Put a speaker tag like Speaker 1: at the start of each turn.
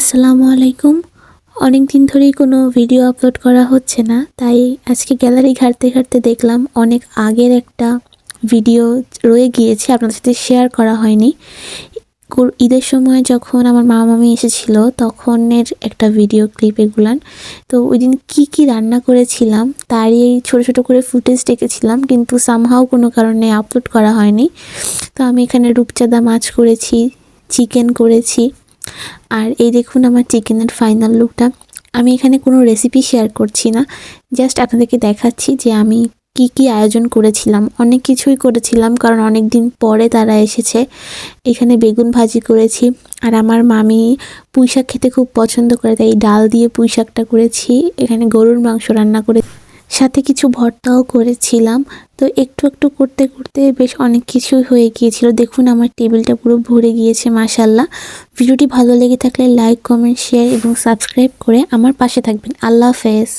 Speaker 1: আসসালামু আলাইকুম। অনেক দিন ধরেই কোনো ভিডিও আপলোড করা হচ্ছে না, তাই আজকে গ্যালারি ঘাঁটতে ঘাঁটতে দেখলাম অনেক আগের একটা ভিডিও রয়ে গিয়েছে, আপনাদের সাথে শেয়ার করা হয়নি। ঈদের সময় যখন আমার মামা-মামী এসেছিল তখনের একটা ভিডিও ক্লিপ এগুলান। তো ওই দিন কী রান্না করেছিলাম তারই ছোট ছোট করে ফুটেজ রেখেছিলাম, কিন্তু সামহাও কোনো কারণে আপলোড করা হয়নি। তো আমি এখানে রূপচাঁদা মাছ করেছি, চিকেন করেছি, আর এই দেখুন আমার চিকেনের ফাইনাল লুকটা। আমি এখানে কোনো রেসিপি শেয়ার করছি না, জাস্ট আপনাদেরকে দেখাচ্ছি যে আমি কি আয়োজন করেছিলাম। অনেক কিছুই করেছিলাম কারণ অনেক দিন পরে তারা এসেছে। এখানে বেগুন ভাজি করেছি, আর আমার মামি পুঁইশাক খেতে খুব পছন্দ করে, তাই ডাল দিয়ে পুঁইশাকটা করেছি। এখানে গরুর মাংস রান্না করে সাথে কিছু ভর্তাও করেছিলাম। তো একটু একটু করতে করতে বেশ অনেক কিছুই হয়ে গিয়েছিল। দেখুন আমার টেবিলটা পুরো ভরে গিয়েছে মাশাআল্লাহ। ভিডিওটি ভালো লেগে থাকলে লাইক, কমেন্ট, শেয়ার এবং সাবস্ক্রাইব করে আমার পাশে থাকবেন। আল্লাহ হাফেজ।